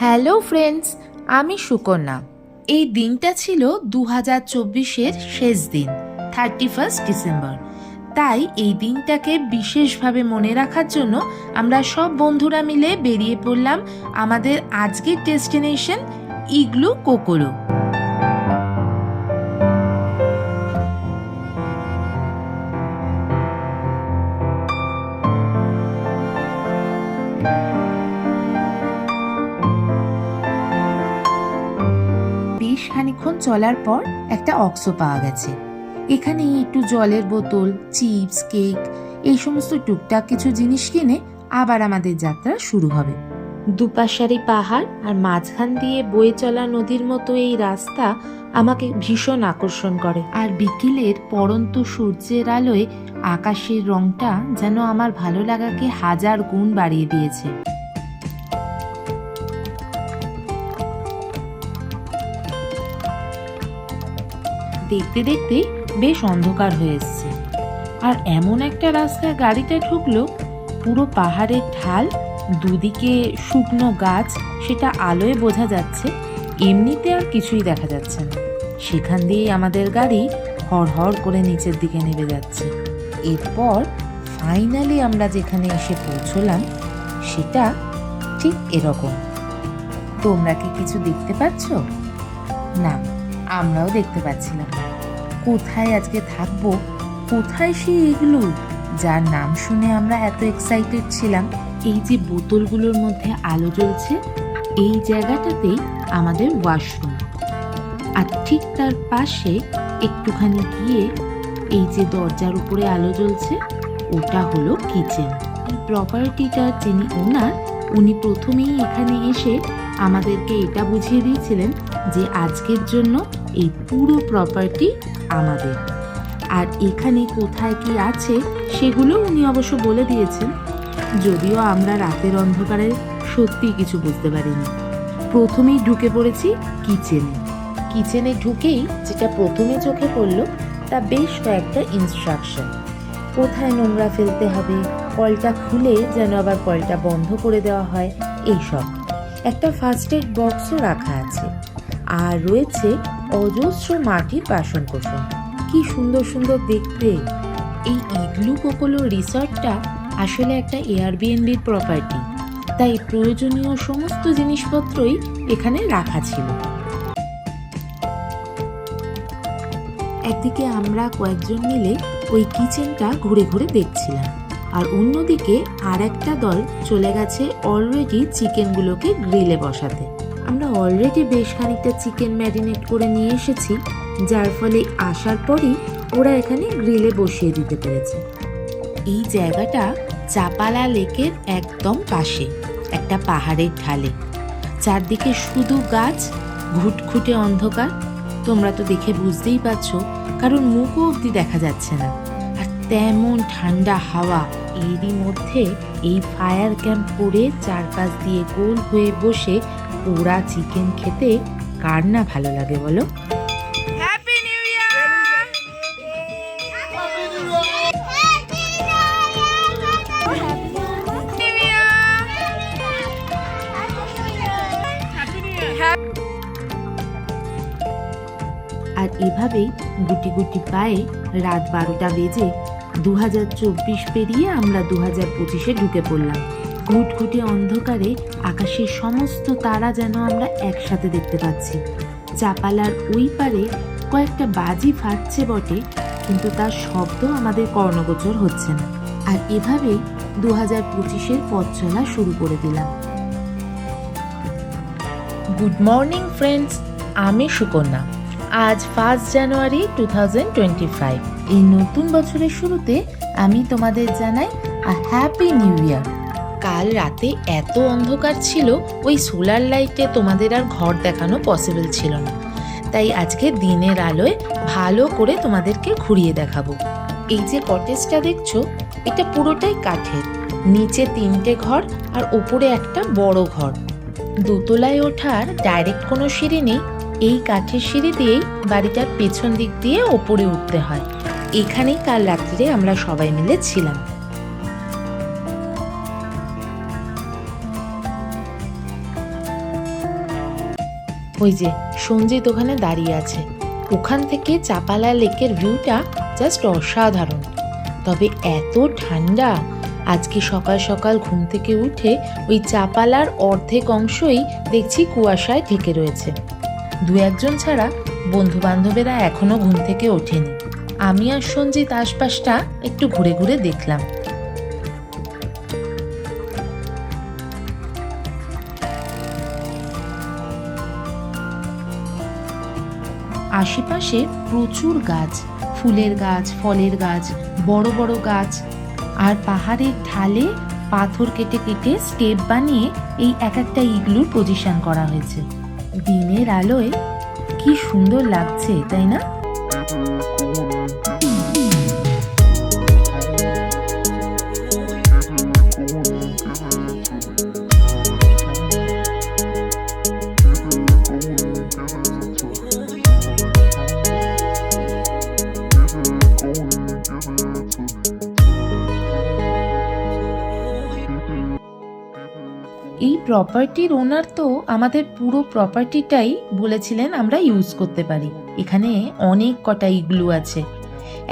Hello friends, আমি সুকন্যা। এই দিনটা ছিল 2024-এর শেষ দিন, 31 ডিসেম্বর। তাই এই দিনটাকে বিশেষভাবে মনে রাখার জন্য আমরা সব বন্ধুরা মিলে বেরিয়ে পড়লাম আমাদের আজকের ডেস্টিনেশন ইগলু কোকোরো। বেশ খানিক্ষণ চলার পর একটা অক্সো পাওয়া গেছে। এখানে একটু জলের বোতল, চিপস, কেক এই সমস্ত টুকটাক কিছু জিনিস কিনে আবার আমাদের যাত্রা শুরু হবে। দুপাশারি পাহাড় আর মাঝখান দিয়ে বয়ে চলা নদীর মতো এই রাস্তা আমাকে ভীষণ আকর্ষণ করে। আর বিকেলের পড়ন্ত সূর্যের আলোয় আকাশের রংটা যেন আমার ভালো লাগাকে হাজার গুণ বাড়িয়ে দিয়েছে। দেখতে দেখতে বেশ অন্ধকার হয়ে এসছে, আর এমন একটা রাস্তায় গাড়িটা ঢুকলো, পুরো পাহাড়ের ঢাল, দুদিকে শুকনো গাছ, সেটা আলোয় বোঝা যাচ্ছে, এমনিতে আর কিছুই দেখা যাচ্ছে না। সেখান দিয়েই আমাদের গাড়ি হড়হড় করে নিচের দিকে নেমে যাচ্ছে। এরপর ফাইনালি আমরা যেখানে এসে পৌঁছলাম সেটা ঠিক এরকম। তোমরা কি কিছু দেখতে পাচ্ছ? না, আমরাও দেখতে পাচ্ছিলাম। কোথায় আজকে থাকবো, কোথায় সেই ইগলু যার নাম শুনে আমরা এত এক্সাইটেড ছিলাম। এই যে বোতলগুলোর মধ্যে আলো জ্বলছে, এই জায়গাটাতেই আমাদের ওয়াশরুম। আর ঠিক তার পাশে একটুখানি গিয়ে এই যে দরজার উপরে আলো জ্বলছে, ওটা হলো কিচেন। এই প্রপার্টিটার যিনি ওনার, উনি প্রথমেই এখানে এসে আমাদেরকে এটা বুঝিয়ে দিয়েছিলেন যে আজকের জন্য এই পুরো প্রপার্টি আমাদের। আর এখানে কোথায় কি আছে সেগুলো উনি অবশ্য বলে দিয়েছেন, যদিও আমরা রাতের অন্ধকারে সত্যি কিছু বুঝতে পারিনি। প্রথমেই ঢুকে পড়েছি কিচেনে ঢুকেই যেটা প্রথমে চোখে পড়লো তা বেশ কয়েকটা ইনস্ট্রাকশন। কোথায় নোংরা ফেলতে হবে, কলটা খুলে যেন আবার কলটা বন্ধ করে দেওয়া হয়, এইসব। একটা ফার্স্ট এড বক্সও রাখা আছে, আর রয়েছে অজস্র মাটির বাসনকোসন। কি সুন্দর সুন্দর দেখতে। এই ইগলু কোকোরো রিসর্টটা আসলে একটা এয়ারবিএনবির প্রপার্টি, তাই প্রয়োজনীয় সমস্ত জিনিসপত্রই এখানে রাখা ছিল। একদিকে আমরা কয়েকজন মিলে ওই কিচেনটা ঘুরে ঘুরে দেখছিলাম, আর অন্যদিকে আর একটা দল চলে গেছে অলরেডি চিকেনগুলোকে গ্রিলে বসাতে। আমরা অলরেডি বেশ খানিকটা চিকেন ম্যারিনেট করে নিয়ে এসেছি, যার ফলে আসার পরই ওরা এখানে গ্রিলে বসিয়ে দিতে পেরেছে। এই জায়গাটা চাপালা লেকের একদম পাশে, একটা পাহাড়ের ঢালে। চারদিকে শুধু গাছ, ঘুটঘুটে অন্ধকার। তোমরা তো দেখে বুঝতেই পারছো, কারণ মুখও অবধি দেখা যাচ্ছে না। আর তেমন ঠান্ডা হাওয়া। এরই মধ্যে এই ফায়ার ক্যাম্প করে চারপাশ দিয়ে গোল হয়ে বসে পোড়া চিকেন খেতে কার না ভালো লাগে বলো? Happy new year! আর এভাবেই গুটি গুটি পায়ে রাত 12টা বেজে 2024 পেরিয়ে আমরা 2025-এ ঢুকে পড়লাম। ঘুটঘুটে অন্ধকারে আকাশের সমস্ত তারা যেন আমরা একসাথে দেখতে পাচ্ছি। চাপালার ওই পারে কয়েকটা বাজি ফাটছে বটে, কিন্তু তার শব্দ আমাদের কর্ণগোচর হচ্ছে না। আর এভাবেই 2025-এর পথ চলা শুরু করে দিলাম। গুড মর্নিং ফ্রেন্ডস, আমি সুকন্যা। আজ 1 জানুয়ারি 2025। এই নতুন বছরের শুরুতে আমি তোমাদের জানাই হ্যাপি নিউ ইয়ার। কাল রাতে এত অন্ধকার ছিল, ওই সোলার লাইটে তোমাদের আর ঘর দেখানো পসিবল ছিল না, তাই আজকে দিনের আলোয় ভালো করে তোমাদেরকে ঘুরিয়ে দেখাবো। এই যে কটেজটা দেখছো, এটা পুরোটাই কাঠের। নিচে 3টে ঘর আর ওপরে একটা বড় ঘর। দোতলায় ওঠার ডাইরেক্ট কোনো সিঁড়ি নেই, এই কাঠের সিঁড়ি দিয়েই বাড়িটার পেছন দিক দিয়ে ওপরে উঠতে হয়। এখানেই কাল রাত্রিরে আমরা সবাই মিলে ছিলাম। ওই যে সঞ্জিত ওখানে দাঁড়িয়ে আছে, ওখান থেকে চাপালা লেকের ভিউটা জাস্ট অসাধারণ। তবে এত ঠান্ডা, আজকে সকাল সকাল ঘুম থেকে উঠে ওই চাপালার অর্ধেক অংশই দেখছি কুয়াশায় ঢেকে রয়েছে। দু একজন ছাড়া বন্ধু বান্ধবেরা এখনো ঘুম থেকে ওঠেনি। আমি আর সঞ্জিত আশপাশটা একটু ঘুরে ঘুরে দেখলাম। আশেপাশে প্রচুর গাছ, ফুলের গাছ, ফলের গাছ, বড় বড় গাছ, আর পাহাড়ের ঢালে পাথর কেটে কেটে স্টেপ বানিয়ে এই এক একটা ইগলুর পজিশন করা হয়েছে। দিনের আলোয় কি সুন্দর লাগছে, তাই না? এই প্রপার্টির ওনার তো আমাদের পুরো প্রপার্টিটাই বলেছিলেন আমরা ইউজ করতে পারি। এখানে অনেক কটা ইগলু আছে,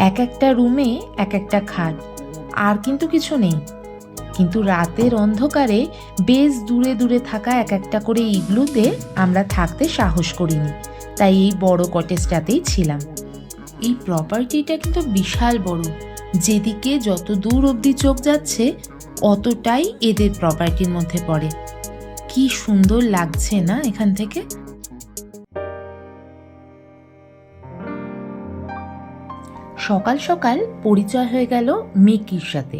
এক একটা রুমে এক একটা খাট, আর কিন্তু কিছু নেই। কিন্তু রাতের অন্ধকারে বেশ দূরে দূরে থাকা এক একটা করে ইগলুতে আমরা থাকতে সাহস করিনি, তাই এই বড় কটেজটাতেই ছিলাম। এই প্রপার্টিটা কিন্তু বিশাল বড়, যেদিকে যত দূর অবধি চোখ যাচ্ছে অতটাই এদের প্রপার্টির মধ্যে পড়ে। কি সুন্দর লাগছে না এখান থেকে? সকাল সকাল পরিচয় হয়ে গেল মিকির সাথে।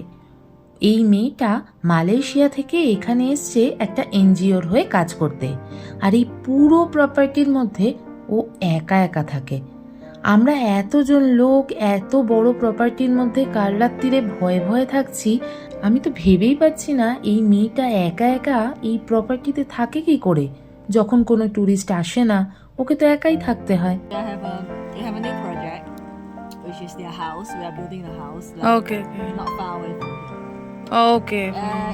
এই মেয়েটা মালয়েশিয়া থেকে এখানে এসছে একটা এনজিওর হয়ে কাজ করতে, আর এই পুরো প্রপার্টির মধ্যে ও একা একা থাকে। আমরা এতজন লোক এত বড় প্রপার্টির মধ্যে কাল রাত্রিরে ভয়ে ভয়ে থাকছি। আমি তো ভেবেই পাচ্ছি না এই মেয়েটা একা একা এই প্রপার্টিতে থাকে কি করে, যখন কোনো ট্যুরিস্ট আসে না। ওকে তো একাই থাকতে হয়। They have a new project, which is their house. We are building the house. Okay. Not far away from here. Okay.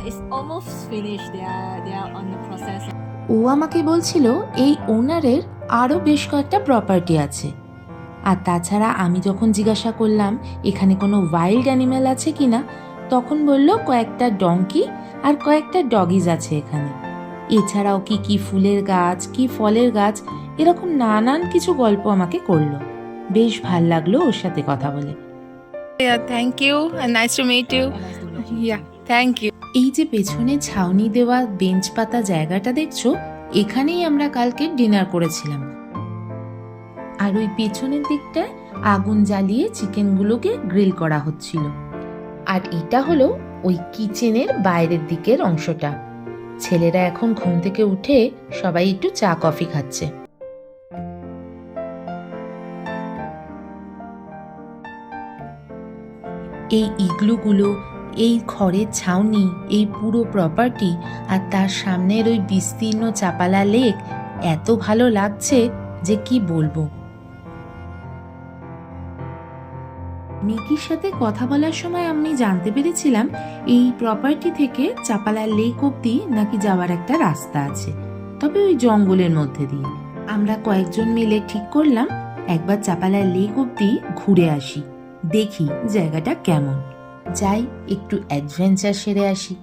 It's almost finished. They are on the process. ও আমাকে বলছিল এই ওনারের আরও বেশ কয়েকটা প্রপার্টি আছে। আর তাছাড়া আমি যখন জিজ্ঞাসা করলাম এখানে কোনো ওয়াইল্ড অ্যানিম্যাল আছে কিনা, তখন বলল কয়েকটা ডঙ্কি আর কয়েকটা ডগিজ আছে এখানে। এছাড়াও কি কি ফুলের গাছ, কি ফলের গাছ, এরকম নানান কিছু গল্প আমাকে করলো। বেশ ভাল লাগলো ওর সাথে কথা বলে। Yeah, thank you and nice to meet you. And nice to meet you. Yeah, thank you. এই যে পেছনে ছাউনি দেওয়া বেঞ্চ পাতা জায়গাটা দেখছো, এখানেই আমরা কালকে ডিনার করেছিলাম। আর ওই পেছনের দিকটায় আগুন জ্বালিয়ে চিকেনগুলোকে গ্রিল করা হচ্ছিল। আর এটা হলো ওই কিচেনের বাইরের দিকের অংশটা। ছেলেরা এখন ঘুম থেকে উঠে সবাই একটু চা কফি খাচ্ছে। এই ইগলুগুলো, এই খড়ের ছাউনি, এই পুরো প্রপার্টি আর তার সামনের ওই বিস্তীর্ণ চাপালা লেক এত ভালো লাগছে যে কি বলবো। মিকির সাথে কথা বলার সময় আমি জানতে পেরেছিলাম এই প্রপার্টি থেকে চাপালা লেক অব্দি নাকি যাওয়ার একটা রাস্তা আছে, তবে ওই জঙ্গলের মধ্যে দিয়ে। আমরা কয়েকজন মিলে ঠিক করলাম একবার চাপালা লেক অব্দি ঘুরে আসি, দেখি জায়গাটা কেমন। যাই একটু অ্যাডভেঞ্চার সেরে আসি।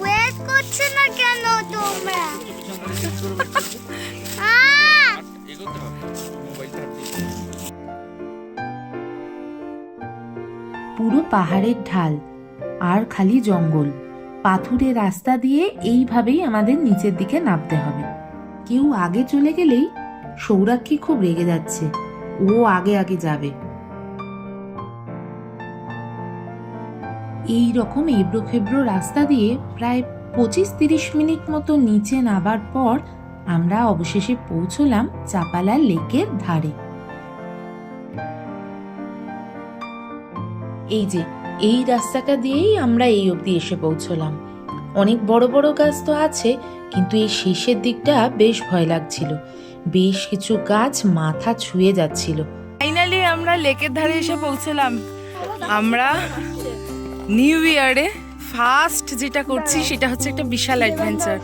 ওয়েট করছো না কেন তোমরা? পুরো পাহাড়ের ঢাল আর খালি জঙ্গল, পাথুরে রাস্তা দিয়ে এইভাবেই আমাদের নিচের দিকে নামতে হবে। কেউ আগে চলে গেলেই সৌরাক্ষী খুব রেগে যাচ্ছে, ও আগে আগে যাবে। এই রকম এবড়ো খেবড়ো রাস্তা দিয়ে প্রায় 25-30 মিনিট মতো নিচে নামার পর আমরা অবশেষে পৌঁছলাম চাপালা লেকের ধারে। এই যে এই রাস্তাটা দিয়েই আমরা এই অবধি এসে পৌঁছলাম। অনেক বড় বড় গাছ তো আছে, কিন্তু এই শেষের দিকটা বেশ ভয় লাগছিল। বেশ কিছু গাছ মাথা ছুঁয়ে যাচ্ছিল। ফাইনালি আমরা লেকের ধারে এসে পৌঁছলাম। আমরা নিউ ইয়ারে ফার্স্ট যেটা করছি সেটা হচ্ছে একটা বিশাল অ্যাডভেঞ্চার।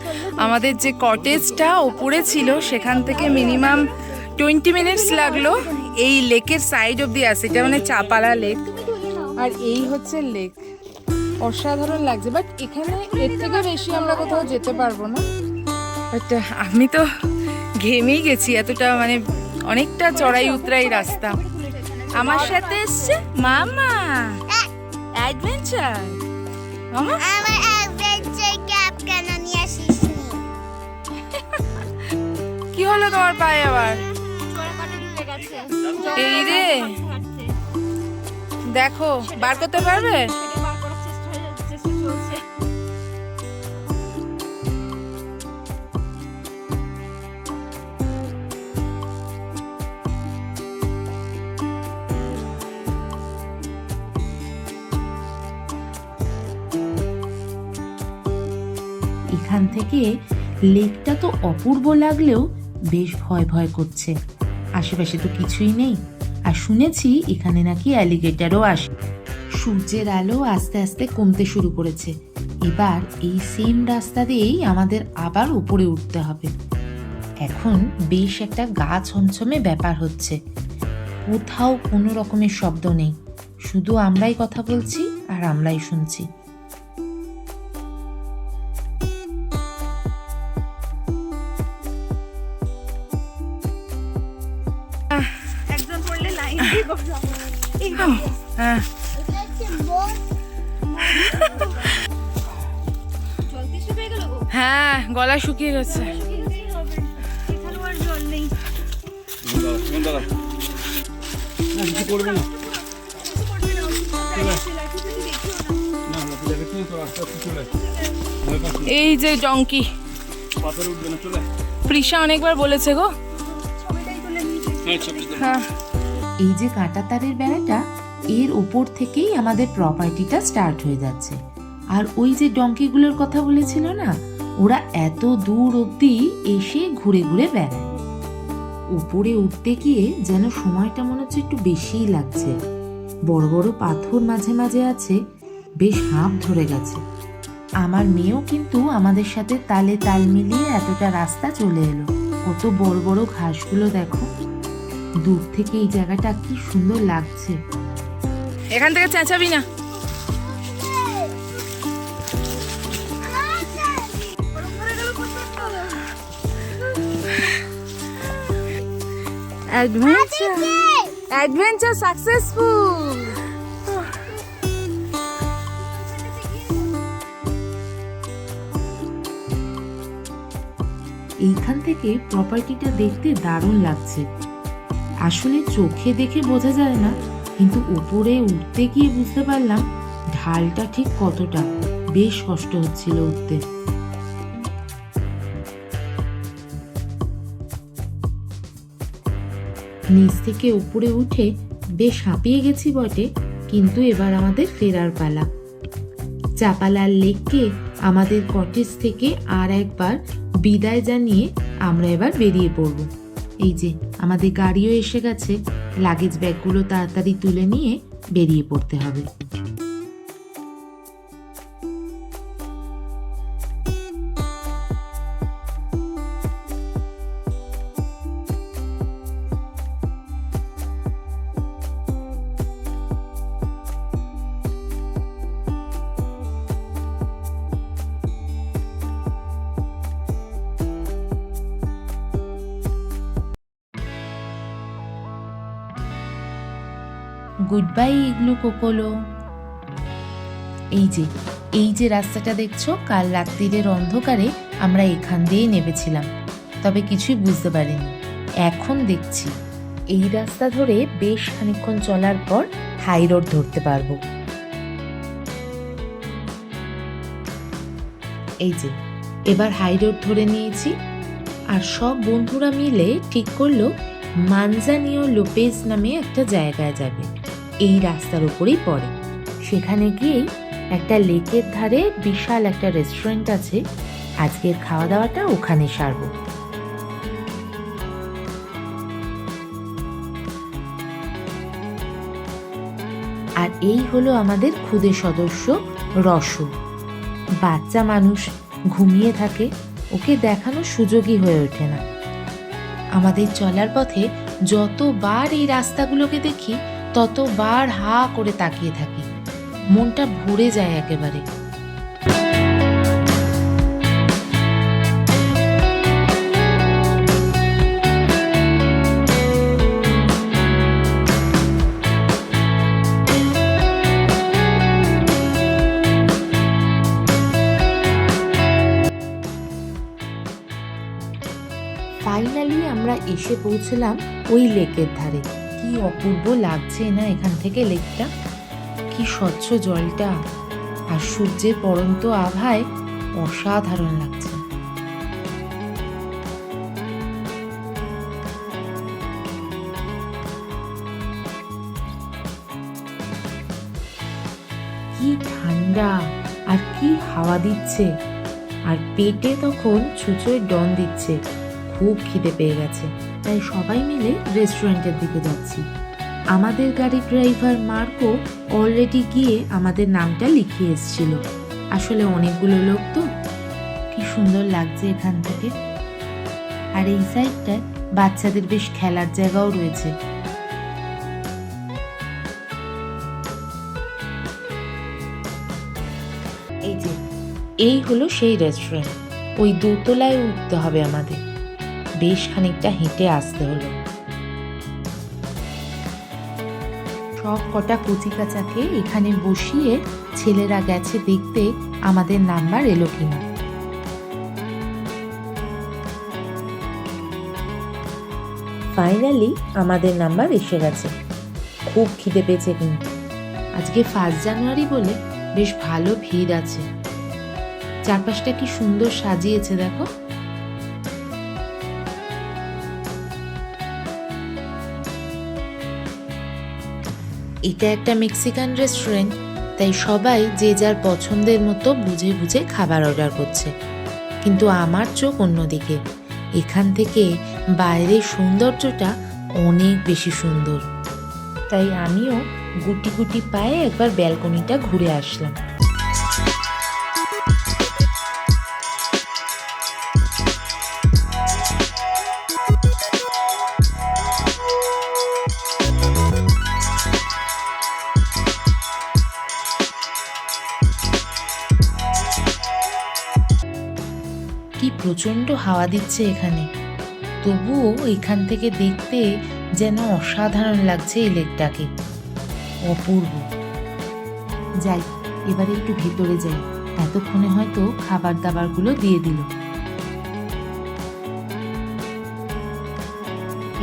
আমাদের যে কটেজটা ওপরে ছিল সেখান থেকে মিনিমাম 20 মিনিটস লাগলো এই লেকের সাইড অব্দি আসে। এটা মানে চাপালা লেক, আর এই হচ্ছে লেক। অসাধারণ লাগছে, বাট এখানে এর থেকে বেশি আমরা কোথাও যেতে পারবো না। বাট আমি তো ঘেমেই গেছি, এতটা মানে অনেকটা চড়াই উতরাই রাস্তা। আমার সাথে এসছে মামা, অ্যাডভেঞ্চার। মামা আমার অ্যাডভেঞ্চার ক্যাপ কেন নিয়ে আসিসনি? কি হলো তোমার পায়ে আবার? চোরা কাটা ঢুকে গেছে। এই রে, দেখো বার করতে পারবে? সেটা বার করার চেষ্টা চলছে। এখান থেকে লেকটা তো অপূর্ব লাগলেও বেশ ভয় ভয় করছে। আশেপাশে তো কিছুই নেই, আর শুনেছি এখানে নাকি অ্যালিগেটরও আসে। সূর্যের আলো আস্তে আস্তে কমতে শুরু করেছে। এবার এই সেম রাস্তা দিয়েই আমাদের আবার উপরে উঠতে হবে। এখন বেশ একটা গা ছমছমে ব্যাপার হচ্ছে। কোথাও কোনো রকমের শব্দ নেই, শুধু আমরাই কথা বলছি আর আমরাই শুনছি। একজন পড়লে লাইন দিয়ে করো। হ্যাঁ, এটা হচ্ছে মোট জলদি শুকিয়ে গেল গো। হ্যাঁ, গলা শুকিয়ে গেছে। এখানেও আর জল নেই। এই যে ডঙ্কি, প্রিশা অনেকবার বলেছে গো। হ্যাঁ, এই যে কাঁটাতারের বেড়াটা, এর ওপর থেকেই আমাদের প্রপার্টিটা স্টার্ট হয়ে যাচ্ছে। আর ওই যে ডঙ্কিগুলোর কথা বলেছিল না, ওরা এত দূর অবধি এসে ঘুরে ঘুরে বেড়ায়। উপরে উঠতে গিয়ে যেন সময়টা মনে হচ্ছে একটু বেশিই লাগছে। বড় বড় পাথর মাঝে মাঝে আছে, বেশ হাঁপ ধরে গেছে। আমার মেয়েও কিন্তু আমাদের সাথে তালে তাল মিলিয়ে এতটা রাস্তা চলে এলো। কত বড় বড় ঘাসগুলো দেখো, দূর থেকে এই জায়গাটা কি সুন্দর লাগছে। এখান থেকে চেঁচাবি না। Adventure successful. এইখান থেকে প্রপার্টিটা দেখতে দারুণ লাগছে। আসলে চোখে দেখে বোঝা যায় না, কিন্তু উপরে উঠতে গিয়ে বুঝতে পারলাম ঢালটা ঠিক কতটা। বেশ কষ্ট হচ্ছিল উঠতে। নিচ থেকে উপরে উঠে বেশ হাঁপিয়ে গেছি বটে, কিন্তু এবার আমাদের ফেরার পালা। চাপালার লেককে আমাদের কটেজ থেকে আর একবার বিদায় জানিয়ে আমরা এবার বেরিয়ে পড়ব। এই যে আমাদের গাড়িও এসে গেছে, লাগেজ ব্যাগগুলো তাড়াতাড়ি তুলে নিয়ে বেরিয়ে পড়তে হবে। গুড বাই ইগলু কোকোলো। এই যে রাস্তাটা দেখছো, কাল রাত্রিরের অন্ধকারে আমরা এখান দিয়েই নেমেছিলাম, তবে কিছুই বুঝতে পারিনি। এখন দেখছি এই রাস্তা ধরে বেশ খানিকক্ষণ চলার পর হাই রোড ধরতে পারবো। এই যে এবার হাই রোড ধরে নিয়েছি, আর সব বন্ধুরা মিলে ঠিক করলো মানজানিও লোপেজ নামে একটা জায়গায় যাবে। এই রাস্তার উপরেই পড়ে। সেখানে গিয়েই একটা লেকের ধারে বিশাল একটা রেস্টুরেন্ট আছে, আজকের খাওয়া দাওয়াটা ওখানে সারবো। আর এই হলো আমাদের খুদে সদস্য রসু। বাচ্চা মানুষ ঘুমিয়ে থাকে, ওকে দেখানোর সুযোগই হয়ে ওঠে না। আমাদের চলার পথে যতবার এই রাস্তাগুলোকে দেখি ততবার হা করে তাকিয়ে থাকি, মনটা ভরে যায় একেবারে। ফাইনালি আমরা এসে পৌঁছলাম ওই লেকের ধারে। কি অপূর্ব লাগছে না এখান থেকে লেকটা, কি স্বচ্ছ জলটা, আর সূর্যের পড়ন্ত আভায় অসাধারণ লাগছে। কি ঠান্ডা আর কি হাওয়া দিচ্ছে, আর পেটে তখন ছুঁচোয় ডন দিচ্ছে। খুব খিদে পেয়ে গেছে, তাই সবাই মিলে রেস্টুরেন্টের দিকে যাচ্ছি। আমাদের গাড়ির ড্রাইভার মার্কো অলরেডি গিয়ে আমাদের নামটা লিখিয়ে এসেছিল। আসলে অনেকগুলো লোক তো। কি সুন্দর লাগছে এখান থেকে। আর এই সাইডটায় বাচ্চাদের বেশ খেলার জায়গাও রয়েছে। এই যে, এই হলো সেই রেস্টুরেন্ট। ওই দোতলায় উঠতে হবে আমাদের, বেশ খানিকটা হেঁটে আসতে হলো। সব কটা কচিকাচাকে এখানে বসিয়ে ছেলেরা গেছে দেখতে আমাদের নাম্বার এলো কিনা। ফাইনালি আমাদের নাম্বার এসে গেছে। খুব খিদে পেয়েছে, কিন্তু আজকে 1 জানুয়ারি বলে বেশ ভালো ভিড় আছে। চারপাশটা কি সুন্দর সাজিয়েছে দেখো। এটা একটা মেক্সিকান রেস্টুরেন্ট, তাই সবাই যে যার পছন্দের মতো বুঝে বুঝে খাবার অর্ডার করছে। কিন্তু আমার চোখ অন্যদিকে। এখান থেকে বাইরের সৌন্দর্যটা অনেক বেশি সুন্দর, তাই আমিও গুটি গুটি পায়ে একবার ব্যালকনিটা ঘুরে আসলাম। কি প্রচণ্ড হাওয়া দিচ্ছে এখানে, তবুও এখান থেকে দেখতে যেন অসাধারণ লাগছে এই লেকটাকে। অপূর্ব। যাই, এবারে একটু ভেতরে যাই। এতক্ষণে হয়তো খাবার দাবারগুলো দিয়ে দিল।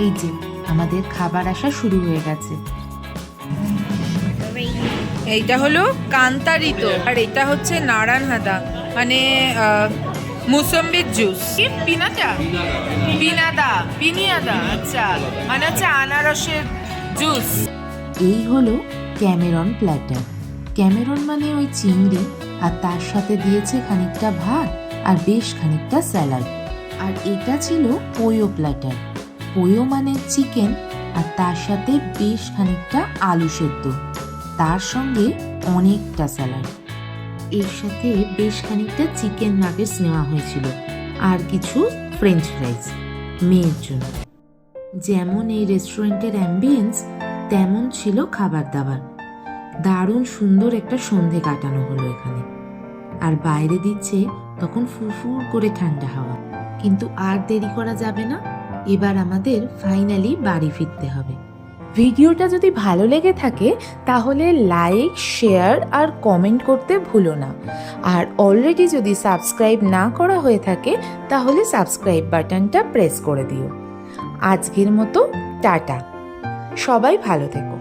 এই যে আমাদের খাবার আসা শুরু হয়ে গেছে। এইটা হলো কান্তারিতো, আর এটা হচ্ছে নারানহাদা, মানে মুসম্বির জুস। কি পিনাটা? পিনিয়াদা, আচ্ছা, মানে হচ্ছে আনারসের জুস। এই হলো ক্যামেরন প্ল্যাটার। ক্যামেরন মানে ওই চিংড়ি, আর তার সাথে দিয়েছে খানিকটা ভাত আর বেশ খানিকটা স্যালাড। আর এটা ছিল পোয়ো প্ল্যাটার। পোয়ো মানে চিকেন, আর তার সাথে বেশ খানিকটা আলু সেদ্ধ, তার সঙ্গে অনেকটা স্যালাড। এর সাথে বেশ খানিকটা চিকেন নাগেটস নেওয়া হয়েছিল, আর কিছু ফ্রেঞ্চ ফ্রাইজ মেয়ের জন্য। যেমন এই রেস্টুরেন্টের অ্যাম্বিয়েন্স, তেমন ছিল খাবার দাবার। দারুণ সুন্দর একটা সন্ধে কাটানো হলো এখানে। আর বাইরে দিচ্ছে তখন ফুরফুর করে ঠান্ডা হাওয়া। কিন্তু আর দেরি করা যাবে না, এবার আমাদের ফাইনালি বাড়ি ফিরতে হবে। ভিডিওটা যদি ভালো লেগে থাকে তাহলে লাইক, শেয়ার আর কমেন্ট করতে ভুলো না। আর অলরেডি যদি সাবস্ক্রাইব না করা হয়ে থাকে তাহলে সাবস্ক্রাইব বাটনটা প্রেস করে দিও। আজকের মতো টাটা, সবাই ভালো থেকো।